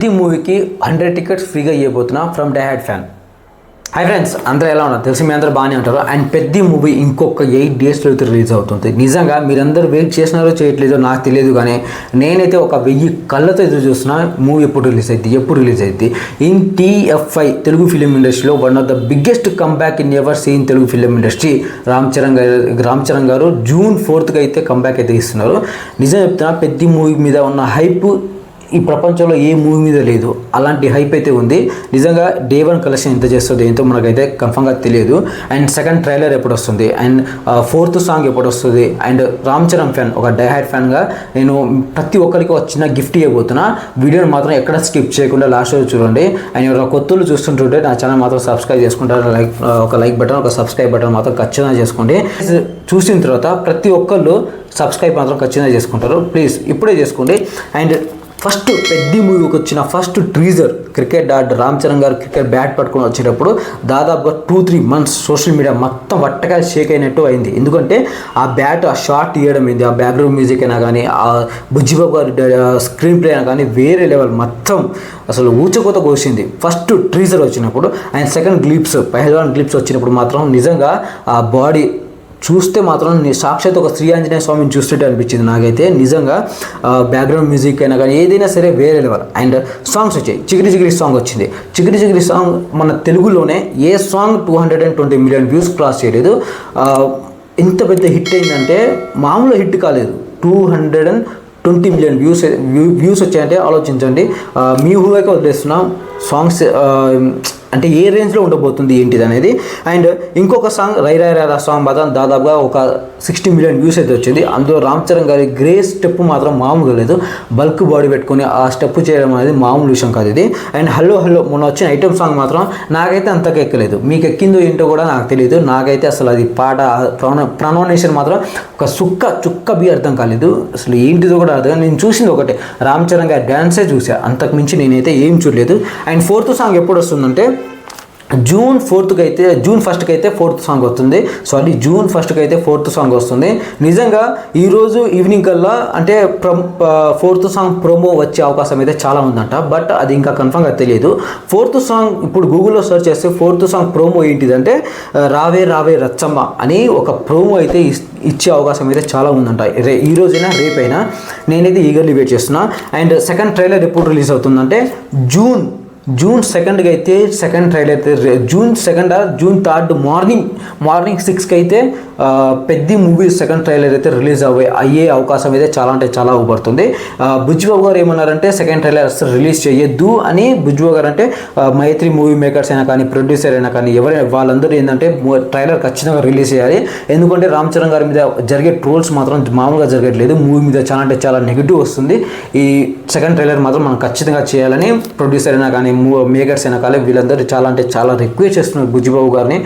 ఈ మూవీకి 100 టికెట్స్ ఫ్రీగా ఇవ్వబోతున్నా from die hard fan. Hi friends, అందరూ ఎలా ఉన్నారు? తెలిసి మీ అందరూ బాగానే ఉంటారు. అండ్ పెద్ద మూవీ ఇంకొక 8 డేస్లో అయితే రిలీజ్ అవుతుంది. నిజంగా మీరందరూ వెయిట్ చేసినారో చేయట్లేదో నాకు తెలియదు, కానీ నేనైతే ఒక 1000 కళ్ళతో ఎదురు చూస్తున్నా మూవీ ఎప్పుడు రిలీజ్ అయింది. ఇన్ TFI తెలుగు ఫిలిం ఇండస్ట్రీలో one of the biggest comeback in ever seen Telugu film industry. Ram Charan గారు June 4th అయితే కంబ్యాక్ అయితే ఇస్తున్నారు. నిజం చెప్తున్నా, పెద్ద మూవీ మీద ఉన్న హైప్ ఈ ప్రపంచంలో ఏ మూవీ మీద లేదు. అలాంటి హైప్ అయితే ఉంది. నిజంగా డే 1 కలెక్షన్ ఎంత చేస్తుందో ఏంటో మనకైతే కన్ఫర్మ్గా తెలియదు. అండ్ సెకండ్ ట్రైలర్ ఎప్పుడు వస్తుంది, అండ్ 4th సాంగ్ ఎప్పుడు వస్తుంది. అండ్ రామ్ చరణ్ ఫ్యాన్, ఒక డై హార్డ్ ఫ్యాన్గా నేను ప్రతి ఒక్కరికి ఒక చిన్న గిఫ్ట్ ఇవ్వబోతున్నా. వీడియోని మాత్రం ఎక్కడ స్కిప్ చేయకుండా లాస్ట్ రోజు చూడండి. అండ్ ఎవరైనా కొత్తలు చూస్తుంటుంటే నా ఛానల్ మాత్రం సబ్స్క్రైబ్ చేసుకుంటారు. ఒక లైక్ బటన్, ఒక సబ్స్క్రైబ్ బటన్ మాత్రం ఖచ్చితంగా చేసుకోండి. చూసిన తర్వాత ప్రతి ఒక్కళ్ళు సబ్స్క్రైబ్ మాత్రం ఖచ్చితంగా చేసుకుంటారు. ప్లీజ్ ఇప్పుడే చేసుకోండి. అండ్ ఫస్ట్ పెద్ద మూవీకి వచ్చిన first teaser cricket Ram Charan గారు క్రికెట్ బ్యాట్ పట్టుకొని వచ్చేటప్పుడు దాదాపుగా 2-3 months సోషల్ మీడియా మొత్తం వట్టకాయ షేక్ అయినట్టు అయింది. ఎందుకంటే ఆ బ్యాట్, ఆ షాట్ తీయడం ఏంది, ఆ బ్యాక్గ్రౌండ్ మ్యూజిక్ అయినా కానీ, ఆ బుజ్జిబాబు గారి స్క్రీన్ ప్లే అయినా కానీ వేరే లెవెల్, మొత్తం అసలు ఊచకోత కోసింది ఫస్ట్ టీజర్ వచ్చినప్పుడు. అండ్ సెకండ్ పహల్వాన్ గ్లిప్స్ వచ్చినప్పుడు మాత్రం నిజంగా ఆ బాడీ చూస్తే మాత్రం సాక్షాత్ ఒక శ్రీ ఆంజనేయ స్వామిని చూస్తుంటే అనిపించింది నాకైతే. నిజంగా బ్యాక్గ్రౌండ్ మ్యూజిక్ అయినా కానీ ఏదైనా సరే వేరే లెవెల్. అండ్ సాంగ్స్ వచ్చాయి. చికిరి చికిరి సాంగ్ వచ్చింది. చికిరి సాంగ్ మన తెలుగులోనే ఏ సాంగ్ 220 million వ్యూస్ క్రాస్ చేయలేదు. ఎంత పెద్ద హిట్ అయిందంటే మామూలు హిట్ కాలేదు. 220 million వ్యూస్ వచ్చాయంటే ఆలోచించండి. మీ ఊహకే వదిలేస్తున్నాం. సాంగ్స్ అంటే ఏ రేంజ్లో ఉండబోతుంది ఏంటిది అనేది. అండ్ ఇంకొక సాంగ్ రై సాంగ్ మాత్రం దాదాపుగా ఒక 60 million వ్యూస్ అయితే వచ్చింది. అందులో రామ్ చరణ్ గారి గ్రే స్టెప్ మాత్రం మామూలుగా లేదు. బల్క్ బాడీ పెట్టుకొని ఆ స్టెప్ చేయడం అనేది మామూలు విషయం కాదు ఇది. అండ్ హలో మొన్న వచ్చిన ఐటమ్ సాంగ్ మాత్రం నాకైతే అంతగా ఎక్కలేదు. మీకు ఎక్కిందో ఏంటో కూడా నాకు తెలియదు. నాకైతే అసలు అది పాట ప్రొనౌన్సియేషన్ మాత్రం ఒక చుక్క బి అర్థం కాలేదు. అసలు ఏంటిదో కూడా అర్థం. నేను చూసింది ఒకటే, రామ్ చరణ్ గారి డ్యాన్సే చూసా, అంతకు మించి నేనైతే ఏం చూడలేదు. అండ్ 4th సాంగ్ ఎప్పుడు వస్తుందంటే June 1st అయితే 4th సాంగ్ వస్తుంది. June 1st అయితే 4th సాంగ్ వస్తుంది. నిజంగా ఈరోజు ఈవినింగ్ కల్లా అంటే 4th సాంగ్ ప్రోమో వచ్చే అవకాశం అయితే చాలా ఉందంట. బట్ అది ఇంకా కన్ఫర్మ్గా తెలియదు. 4th సాంగ్ ఇప్పుడు గూగుల్లో సెర్చ్ చేస్తే 4th సాంగ్ ప్రోమో ఏంటిదంటే రావే రచ్చమ్మ అని ఒక ప్రోమో అయితే ఇచ్చే అవకాశం అయితే చాలా ఉందంట. ఈ రోజైనా రేపైనా నేనైతే ఈగర్లీ వెయిట్ చేస్తున్నా. అండ్ సెకండ్ ట్రైలర్ ఎప్పుడు రిలీజ్ అవుతుందంటే June 2nd అయితే సెకండ్ ట్రైలర్ అయితే, June 2nd June 3rd morning 6కి అయితే పెద్ద మూవీ సెకండ్ ట్రైలర్ అయితే రిలీజ్ అయ్యే అవకాశం అయితే చాలా అంటే చాలా పడుతుంది. బుజ్జిబాబు గారు ఏమన్నారంటే సెకండ్ ట్రైలర్ అసలు రిలీజ్ చేయొద్దు అని. బుజ్జిబాబు గారు అంటే మైత్రి మూవీ మేకర్స్ అయినా కానీ, ప్రొడ్యూసర్ అయినా కానీ, ఎవరైనా వాళ్ళందరూ ఏంటంటే ట్రైలర్ ఖచ్చితంగా రిలీజ్ చేయాలి. ఎందుకంటే రామ్ చరణ్ గారి మీద జరిగే ట్రోల్స్ మాత్రం మామూలుగా జరగట్లేదు. మూవీ మీద చాలా అంటే చాలా నెగిటివ్ వస్తుంది. ఈ సెకండ్ ట్రైలర్ మాత్రం మనం ఖచ్చితంగా చేయాలని ప్రొడ్యూసర్ అయినా కానీ, మేకర్స్ అయినా కానీ వీళ్ళందరూ చాలా అంటే చాలా రిక్వెస్ట్ చేస్తున్నారు బుజ్జిబాబు గారిని.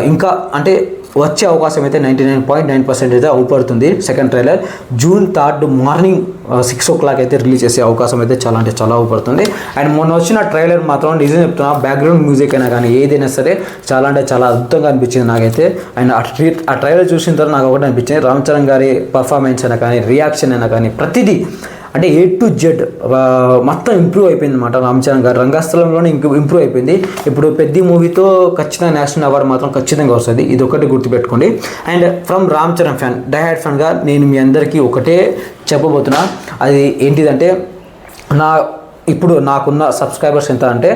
ఇంకా అంటే వచ్చే అవకాశం అయితే 99.9% అయితే అవుపడుతుంది. Second trailer June 3rd morning 6 o'clock అయితే రిలీజ్ చేసే అవకాశం అయితే చాలా అంటే చాలా అవుపడుతుంది. అండ్ మొన్న వచ్చిన ట్రైలర్ మాత్రం నిజం చెప్తున్నా, బ్యాక్గ్రౌండ్ మ్యూజిక్ అయినా కానీ ఏదైనా సరే చాలా అంటే చాలా అద్భుతంగా అనిపించింది నాకైతే. అండ్ ఆ ట్రైలర్ చూసిన తర్వాత నాకు ఒకటి అనిపించింది, రామ్ చరణ్ గారి పర్ఫార్మెన్స్ అయినా కానీ, రియాక్షన్ అయినా కానీ, ప్రతిదీ అంటే A to Z మొత్తం ఇంప్రూవ్ అయిపోయింది అనమాట. రామ్ చరణ్ గారు రంగస్థలంలోనే ఇంప్రూవ్ అయిపోయింది. ఇప్పుడు పెద్ద మూవీతో ఖచ్చితంగా నేషనల్ అవార్డు మాత్రం ఖచ్చితంగా వస్తుంది. ఇది ఒకటి గుర్తుపెట్టుకోండి. And from Ram Charan fan, die hard ఫ్యాన్గా నేను మీ అందరికీ ఒకటే చెప్పబోతున్నా. అది ఏంటిదంటే, ఇప్పుడు నాకున్న సబ్స్క్రైబర్స్ ఎంత అంటే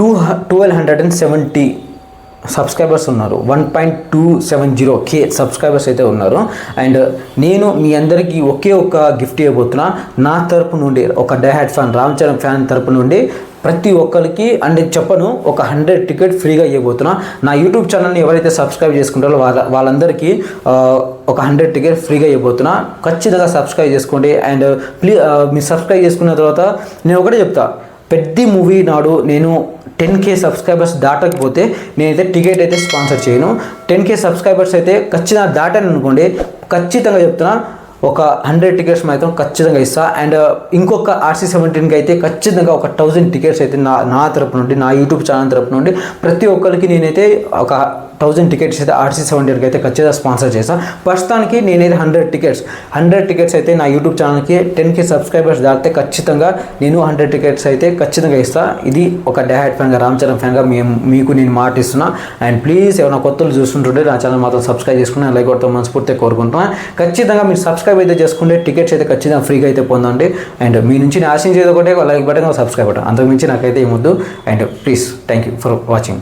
1270 సబ్స్క్రైబర్స్ ఉన్నారు. 1.270K సబ్స్క్రైబర్స్ అయితే ఉన్నారు. అండ్ నేను మీ అందరికీ ఒకే ఒక గిఫ్ట్ ఇవ్వబోతున్నా. నా తరపు నుండి ఒక die hard fan, Ram Charan fan తరపు నుండి ప్రతి ఒక్కరికి అంటే చెప్పను, ఒక 100 టికెట్ ఫ్రీగా ఇవ్వబోతున్నా. నా యూట్యూబ్ ఛానల్ని ఎవరైతే సబ్స్క్రైబ్ చేసుకుంటారో వాళ్ళందరికీ ఒక 100 టికెట్ ఫ్రీగా ఇవ్వబోతున్నా. ఖచ్చితంగా సబ్స్క్రైబ్ చేసుకోండి. అండ్ ప్లీజ్ మీరు సబ్స్క్రైబ్ చేసుకున్న తర్వాత నేను ఒకటే చెప్తా, పెద్ద మూవీ నాడు నేను 10K సబ్స్క్రైబర్స్ దాటకపోతే నేనైతే టికెట్ అయితే స్పాన్సర్ చేయను. 10K సబ్స్క్రైబర్స్ అయితే ఖచ్చితంగా దాటాను అనుకోండి, ఖచ్చితంగా చెప్తున్నా ఒక 100 టికెట్స్ మాత్రం ఖచ్చితంగా ఇస్తా. అండ్ ఇంకొక RC17కి అయితే ఖచ్చితంగా ఒక 1000 టికెట్స్ అయితే నా తరపు నుండి, నా యూట్యూబ్ ఛానల్ తరపు నుండి ప్రతి ఒక్కరికి నేనైతే ఒక 1000 టికెట్స్ అయితే RC17కి అయితే ఖచ్చితంగా స్పాన్సర్ చేస్తాను. ప్రస్తుతానికి నేనైతే 100 టికెట్స్ అయితే నా యూట్యూబ్ ఛానల్కి 10K సబ్స్క్రైబర్స్ దాటితే ఖచ్చితంగా నేను 100 టికెట్స్ అయితే ఖచ్చితంగా ఇస్తాను. ఇది ఒక డైహార్డ్ ఫ్యాన్గా, రామ్ చరణ్ ఫ్యాన్గా మీకు నేను మాట ఇస్తున్నా. అండ్ ప్లీజ్ ఎవరైనా కొత్తలు చూస్తుంటుంటే నా ఛానల్ మాత్రం సబ్స్క్రైబ్ చేసుకుని లైక్ కొడతాం మనస్ఫూర్తిగా కోరుకుంటున్నాను. ఖచ్చితంగా మీరు సబ్స్క్రైబ్ అయితే చేసుకుంటే టికెట్స్ అయితే ఖచ్చితంగా ఫ్రీగా అయితే పొందండి. అండ్ మీ నుంచి నేను ఆశించేది ఒకటే, లైక్ బటన్, సబ్స్క్రైబ్ బటన్, అంతకుమించి నాకైతే ఏమొద్దు. And please thank you for watching.